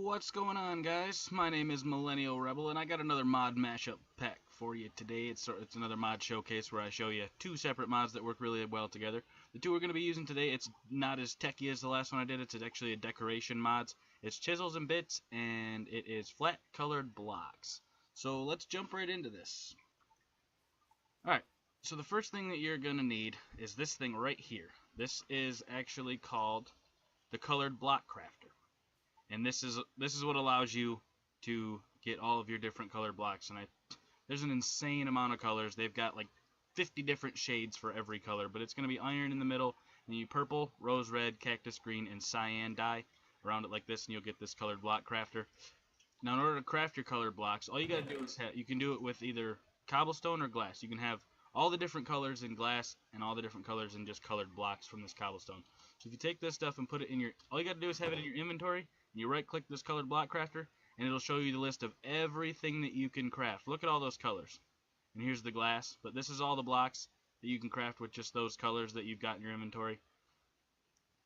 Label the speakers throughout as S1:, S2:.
S1: What's going on, guys? My name is Millennial Rebel, and I got another mod mashup pack for you today. It's another mod showcase where I show you two separate mods that work really well together. The two we're going to be using today, it's not as techy as the last one I did. It's actually a decoration mods. It's Chisels and Bits, and it is flat colored blocks. So let's jump right into this. Alright, so the first thing that you're going to need is this thing right here. This is actually called the Colored Block Crafter. And this is what allows you to get all of your different colored blocks. And there's an insane amount of colors. They've got like 50 different shades for every color. But it's going to be iron in the middle, and you purple, rose red, cactus green, and cyan dye around it like this, and you'll get this colored block crafter. Now, in order to craft your colored blocks, all you got to do is you can do it with either cobblestone or glass. You can have all the different colors in glass and all the different colors in just colored blocks from this cobblestone. So if you take this stuff and put it in your, all you got to do is have it in your inventory. You right click this colored block crafter, and it'll show you the list of everything that you can craft. Look at all those colors. And here's the glass, but this is all the blocks that you can craft with just those colors that you've got in your inventory.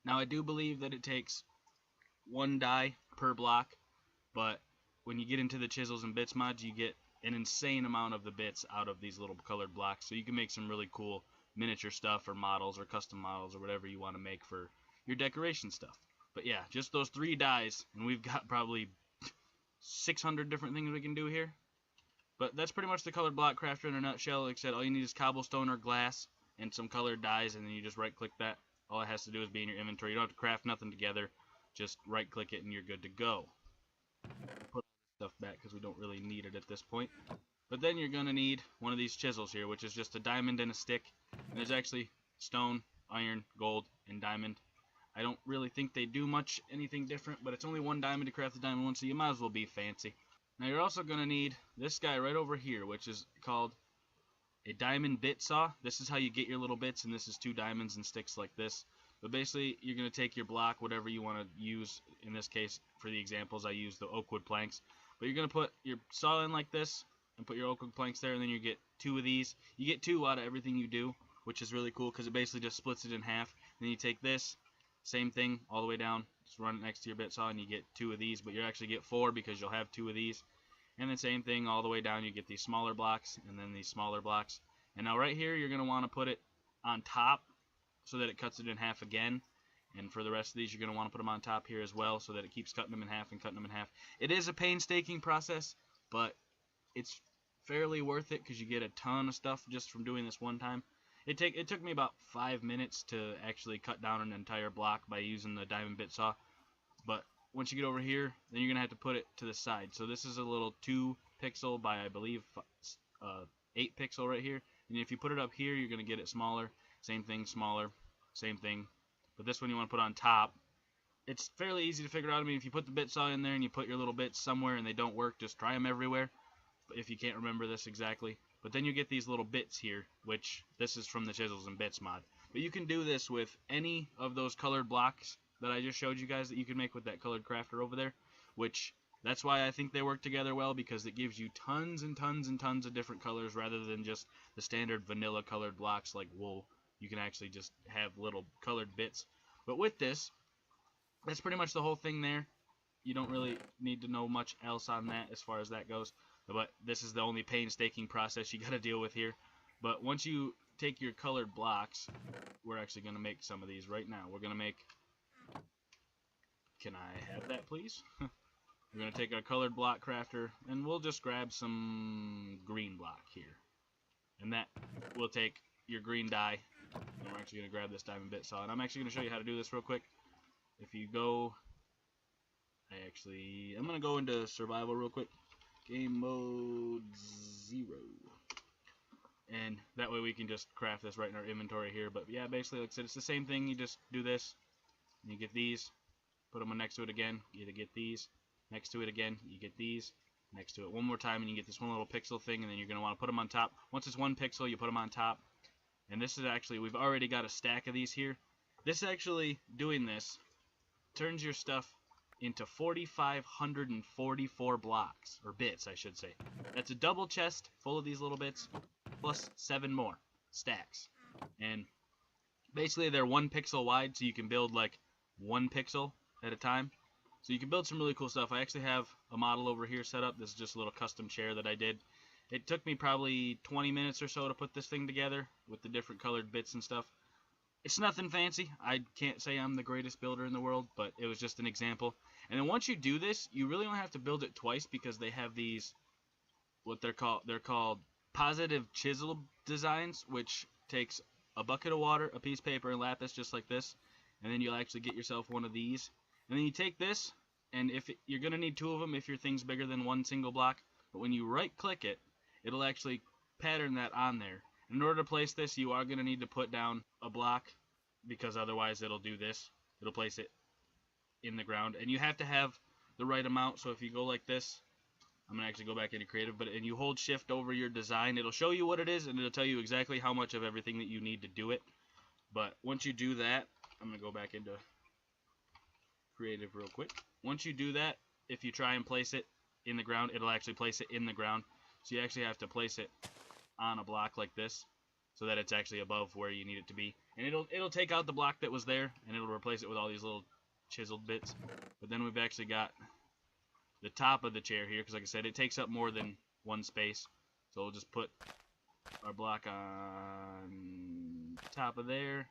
S1: Now, I do believe that it takes one die per block, but when you get into the Chisels and Bits mods, you get an insane amount of the bits out of these little colored blocks, so you can make some really cool miniature stuff or models or custom models or whatever you want to make for your decoration stuff. But yeah, just those 3 dies, and we've got probably 600 different things we can do here. But that's pretty much the colored block crafter in a nutshell. Like I said, all you need is cobblestone or glass and some colored dyes, and then you just right click that. All it has to do is be in your inventory. You don't have to craft nothing together. Just right click it and you're good to go. Put stuff back because we don't really need it at this point. But then you're going to need one of these chisels here, which is just a diamond and a stick. And there's actually stone, iron, gold, and diamond. I don't really think they do much anything different, but it's only 1 diamond to craft the diamond one, so you might as well be fancy. Now you're also going to need this guy right over here, which is called a diamond bit saw. This is how you get your little bits, and this is 2 diamonds and sticks like this. But basically, you're going to take your block, whatever you want to use. In this case, for the examples, I use the oak wood planks. But you're going to put your saw in like this, and put your oak wood planks there, and then you get 2 of these. You get 2 out of everything you do, which is really cool, because it basically just splits it in half. And then you take this, same thing, all the way down, just run it next to your bit saw, and you get 2 of these, but you actually get 4 because you'll have 2 of these. And then same thing, all the way down, you get these smaller blocks, and then these smaller blocks. And now right here, you're going to want to put it on top, so that it cuts it in half again. And for the rest of these, you're going to want to put them on top here as well, so that it keeps cutting them in half and cutting them in half. It is a painstaking process, but it's fairly worth it, because you get a ton of stuff just from doing this one time. It took me about 5 minutes to actually cut down an entire block by using the diamond bit saw. But once you get over here, then you're going to have to put it to the side. So this is a little 2 pixel by, I believe, 8 pixel right here. And if you put it up here, you're going to get it smaller. Same thing, smaller. Same thing. But this one you want to put on top. It's fairly easy to figure out. I mean, if you put the bit saw in there and you put your little bits somewhere and they don't work, just try them everywhere. If you can't remember this exactly. But then you get these little bits here, which this is from the Chisels and Bits mod. But you can do this with any of those colored blocks that I just showed you guys that you can make with that colored crafter over there. Which, that's why I think they work together well, because it gives you tons and tons and tons of different colors rather than just the standard vanilla colored blocks like wool. You can actually just have little colored bits. But with this, that's pretty much the whole thing there. You don't really need to know much else on that as far as that goes. But this is the only painstaking process you got to deal with here. But once you take your colored blocks, we're actually going to make some of these right now. We're going to make... Can I have that, please? We're going to take our colored block crafter, and we'll just grab some green block here. And that will take your green dye. And we're actually going to grab this diamond bit saw. And I'm actually going to show you how to do this real quick. If you go... I'm going to go into survival real quick. Game mode 0. And that way we can just craft this right in our inventory here. But yeah, basically, like I said, it's the same thing. You just do this, and you get these, put them next to it again, you get these, next to it again, you get these, next to it one more time, and you get this one little pixel thing, and then you're going to want to put them on top. Once it's 1 pixel, you put them on top. And this is actually, we've already got a stack of these here. This actually, doing this, turns your stuff into 4,544 blocks, or bits, I should say. That's a double chest full of these little bits, plus 7 more stacks. And basically they're 1 pixel wide, so you can build like 1 pixel at a time. So you can build some really cool stuff. I actually have a model over here set up. This is just a little custom chair that I did. It took me probably 20 minutes or so to put this thing together with the different colored bits and stuff. It's nothing fancy. I can't say I'm the greatest builder in the world, but it was just an example. And then once you do this, you really don't have to build it twice, because they have these, what they're called positive chisel designs, which takes a bucket of water, a piece of paper, and lapis just like this, and then you'll actually get yourself one of these. And then you take this, and you're going to need two of them if your thing's bigger than one single block, but when you right click it, it'll actually pattern that on there. In order to place this, you are going to need to put down a block, because otherwise it'll do this. It'll place it in the ground, and you have to have the right amount. So if you go like this, I'm going to actually go back into creative, and you hold shift over your design, it'll show you what it is, and it'll tell you exactly how much of everything that you need to do it. But once you do that, I'm going to go back into creative real quick. Once you do that, if you try and place it in the ground, it'll actually place it in the ground. So you actually have to place it on a block like this, so that it's actually above where you need it to be. And it'll take out the block that was there, and it'll replace it with all these little chiseled bits. But then we've actually got the top of the chair here, because like I said, it takes up more than one space. So we'll just put our block on top of there,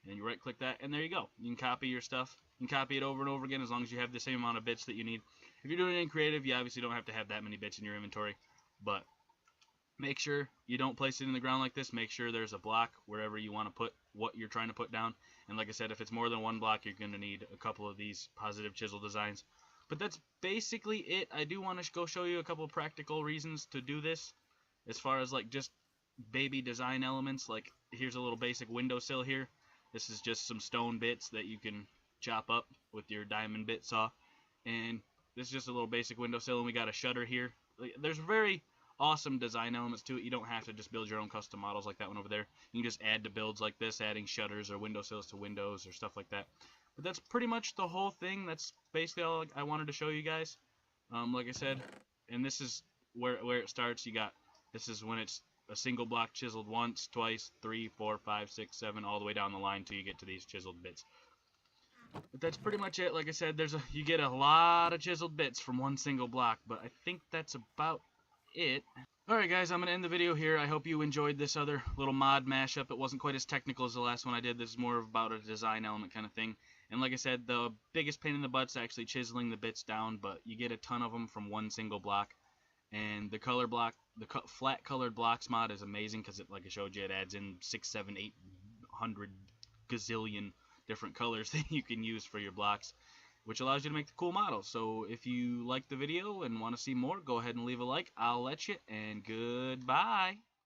S1: and you right click that, and there you go. You can copy your stuff. You can copy it over and over again, as long as you have the same amount of bits that you need. If you're doing it in creative, you obviously don't have to have that many bits in your inventory, but make sure you don't place it in the ground like this. Make sure there's a block wherever you want to put what you're trying to put down. And like I said, if it's more than one block, you're going to need a couple of these positive chisel designs. But that's basically it. I do want to go show you a couple of practical reasons to do this, as far as like just baby design elements. Like here's a little basic windowsill here. This is just some stone bits that you can chop up with your diamond bit saw. And this is just a little basic windowsill, and we got a shutter here. There's very awesome design elements to it. You don't have to just build your own custom models like that one over there. You can just add to builds like this, adding shutters or windowsills to windows or stuff like that. But that's pretty much the whole thing. That's basically all I wanted to show you guys. Like I said, and this is where it starts. This is when it's a single block chiseled once, twice, 3, 4, 5, 6, 7, all the way down the line till you get to these chiseled bits. But that's pretty much it. Like I said, you get a lot of chiseled bits from one single block, but I think that's about it. Alright guys, I'm going to end the video here. I hope you enjoyed this other little mod mashup. It wasn't quite as technical as the last one I did. This is more about a design element kind of thing. And like I said, the biggest pain in the butt is actually chiseling the bits down, but you get a ton of them from one single block. And the color block, flat colored blocks mod is amazing, because like I showed you, it adds in 6, 7, 800 gazillion different colors that you can use for your blocks, which allows you to make the cool models. So if you like the video and want to see more, go ahead and leave a like. I'll let you, and goodbye.